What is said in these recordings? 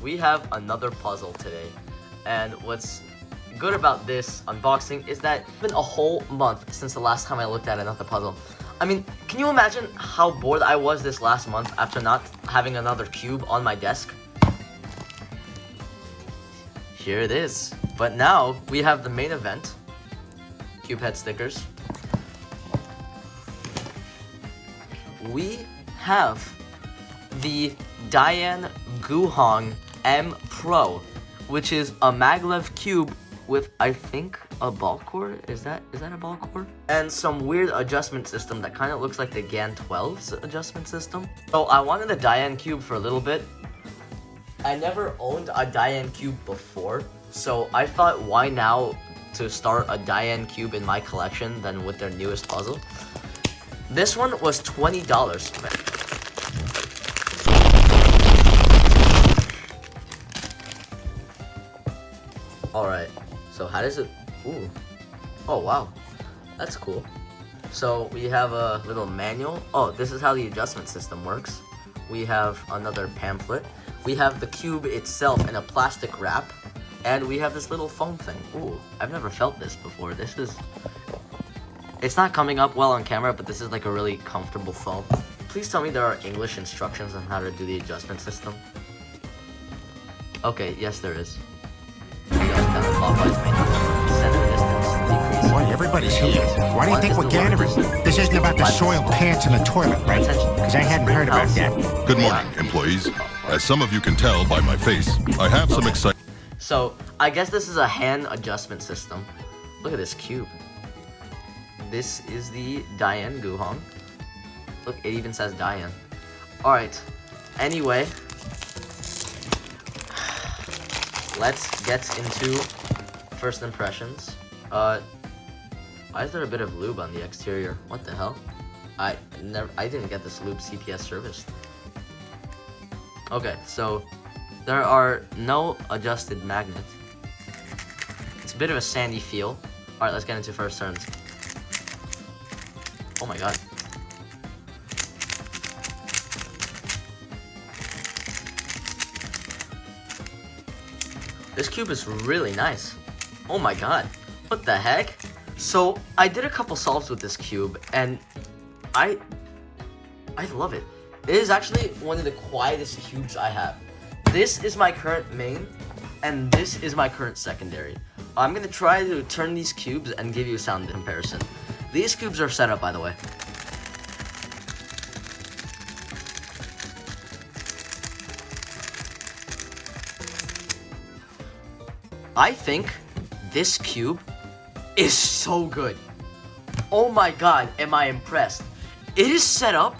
we have another puzzle today. And what's good about this unboxing is that it's been a whole month since the last time I looked at another puzzle. I mean, can you imagine how bored I was this last month after not having another cube on my desk? Here it is. But now we have the main event. Cube head stickers. We have the DaYan Guhong M Pro, which is a maglev cube with, I think, a ball cord. Is that a ball cord? And some weird adjustment system that kind of looks like the GAN 12's adjustment system. So I wanted a DaYan cube for a little bit. I never owned a DaYan cube before, so I thought, why now to start a DaYan cube in my collection than with their newest puzzle. This one was $20. Alright, so how does it... Ooh. Oh, wow. That's cool. So we have a little manual. Oh, this is how the adjustment system works. We have another pamphlet. We have the cube itself in a plastic wrap. And we have this little foam thing. Ooh, I've never felt this before. This is... It's not coming up well on camera, but this is like a really comfortable foam. Please tell me there are English instructions on how to do the adjustment system. Okay, yes there is. Boy, everybody's here. Why do you think we're gathering? This isn't about the soiled pants in the toilet, right? Because I hadn't heard about that. Good morning, employees. As some of you can tell by my face, I have some exciting... So, I guess this is a hand adjustment system. Look at this cube. This is the DaYan Guhong. Look, it even says DaYan. Alright, anyway. Let's get into first impressions. Why is there a bit of lube on the exterior? What the hell? I didn't get this lube CPS serviced. Okay, so there are no adjusted magnets. It's a bit of a sandy feel. Alright, let's get into first turns. Oh my god. This cube is really nice. Oh my god. What the heck? So, I did a couple solves with this cube, and I love it. It is actually one of the quietest cubes I have. This is my current main, and this is my current secondary. I'm gonna try to turn these cubes and give you a sound comparison. These cubes are set up, by the way. I think this cube is so good. Oh my god, am I impressed. It is set up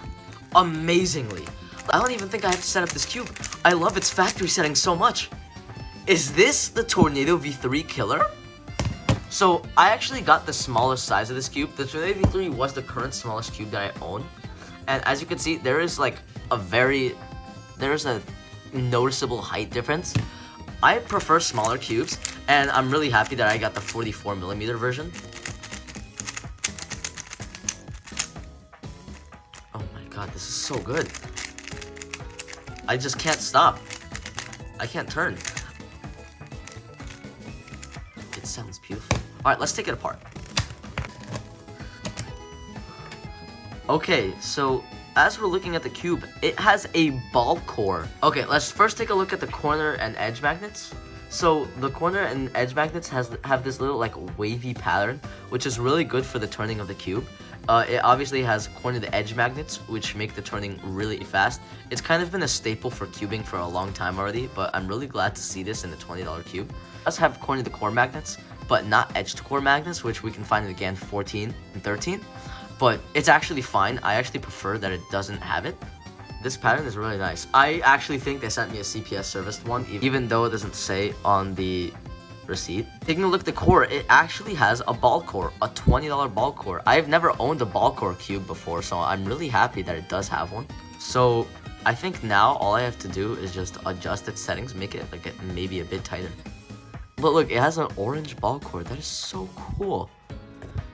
amazingly. I don't even think I have to set up this cube. I love its factory setting so much. Is this the Tornado V3 killer? So, I actually got the smallest size of this cube. The Tornado V3 was the current smallest cube that I own. And as you can see, there is like there's a noticeable height difference. I prefer smaller cubes, and I'm really happy that I got the 44mm version. Oh my god, this is so good. I just can't stop. I can't turn. It sounds beautiful. Alright, let's take it apart. Okay, so as we're looking at the cube, it has a ball core. Okay, let's first take a look at the corner and edge magnets. So the corner and edge magnets have this little like wavy pattern, which is really good for the turning of the cube. It obviously has corner to edge magnets, which make the turning really fast. It's kind of been a staple for cubing for a long time already, but I'm really glad to see this in the $20 cube. It does have corner to core magnets, but not edge to core magnets, which we can find in the GAN 14 and 13. But it's actually fine. I actually prefer that it doesn't have it. This pattern is really nice. I actually think they sent me a CPS serviced one, even though it doesn't say on the receipt. Taking a look at the core, it actually has a ball core, a $20 ball core. I've never owned a ball core cube before, so I'm really happy that it does have one. So I think now all I have to do is just adjust its settings, make it like maybe a bit tighter. But look, it has an orange ball core. That is so cool.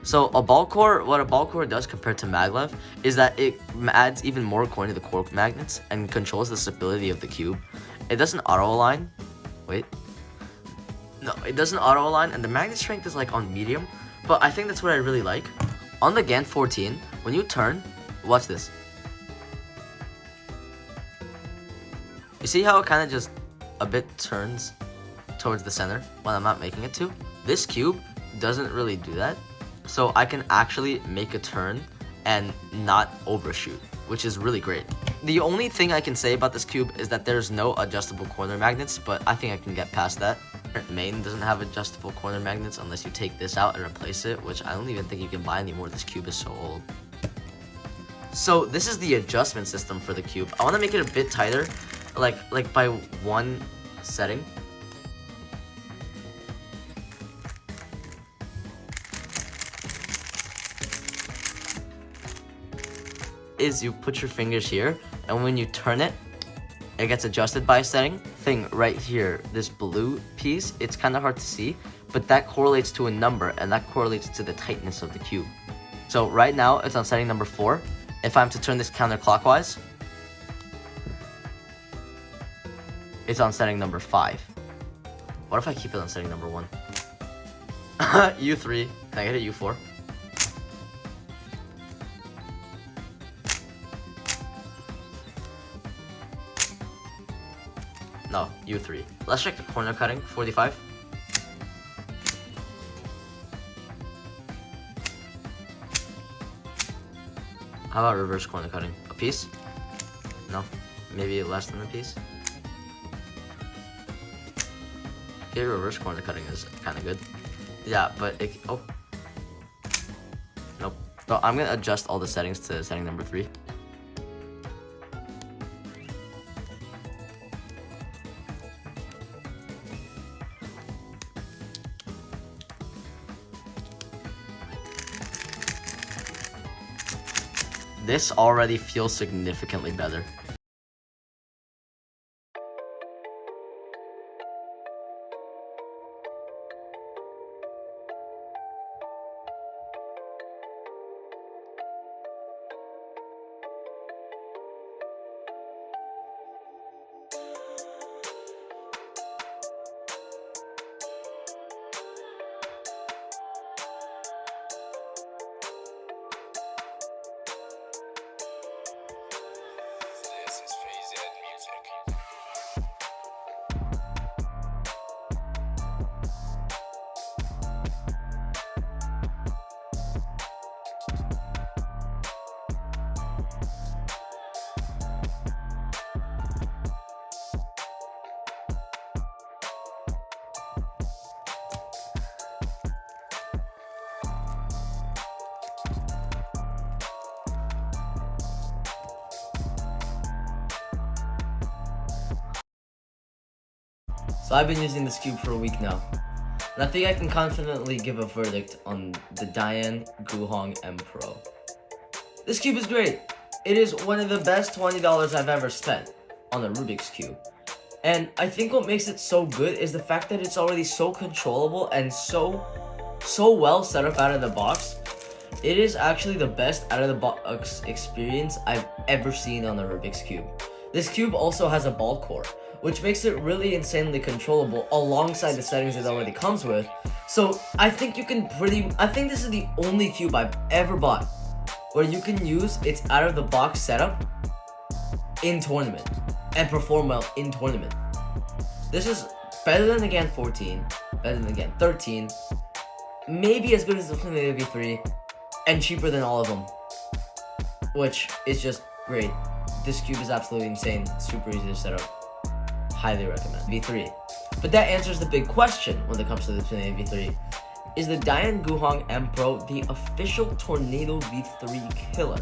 So a ball core, what a ball core does compared to maglev is that it adds even more coin to the core magnets and controls the stability of the cube. It doesn't auto align. Wait. No, it doesn't auto align, and the magnet strength is like on medium, but I think that's what I really like. On the GAN 14, when you turn, watch this. You see how it kind of just a bit turns towards the center when I'm not making it to? This cube doesn't really do that. So I can actually make a turn and not overshoot, which is really great. The only thing I can say about this cube is that there's no adjustable corner magnets, but I think I can get past that. Main doesn't have adjustable corner magnets unless you take this out and replace it, which I don't even think you can buy anymore. This cube is so old. So this is the adjustment system for the cube. I want to make it a bit tighter, like by one setting. Is you put your fingers here, and when you turn it, it gets adjusted by a setting. Thing right here, this blue piece, it's kind of hard to see, but that correlates to a number, and that correlates to the tightness of the cube. So right now, it's on setting number 4. If I'm to turn this counterclockwise, it's on setting number 5. What if I keep it on setting number 1? U3. Can I get a U4? No, U3. Let's check the corner cutting, 45. How about reverse corner cutting? A piece? No, maybe less than a piece. Okay, reverse corner cutting is kind of good. Yeah, but it, oh. Nope. So I'm gonna adjust all the settings to setting number 3. This already feels significantly better. So I've been using this cube for a week now, and I think I can confidently give a verdict on the DaYan Guhong M Pro. This cube is great. It is one of the best $20 I've ever spent on a Rubik's Cube. And I think what makes it so good is the fact that it's already so controllable and so well set up out of the box. It is actually the best out of the box experience I've ever seen on a Rubik's Cube. This cube also has a ball core, which makes it really insanely controllable alongside the settings it already comes with. So I think this is the only cube I've ever bought where you can use its out of the box setup in tournament and perform well in tournament. This is better than the GAN 14, better than the GAN 13, maybe as good as the V3, and cheaper than all of them, which is just great. This cube is absolutely insane, super easy to set up. Highly recommend. V3. But that answers the big question when it comes to the V3. Is the DaYan Guhong M Pro the official Tornado V3 killer?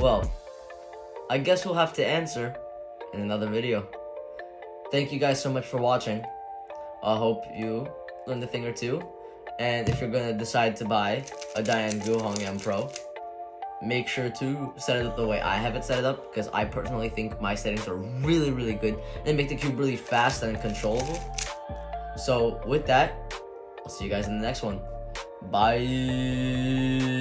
Well, I guess we'll have to answer in another video. Thank you guys so much for watching. I hope you learned a thing or two. And if you're gonna decide to buy a DaYan Guhong M Pro, make sure to set it up the way I have it set up, because I personally think my settings are really good and make the cube really fast and controllable. So with that, I'll see you guys in the next one. Bye.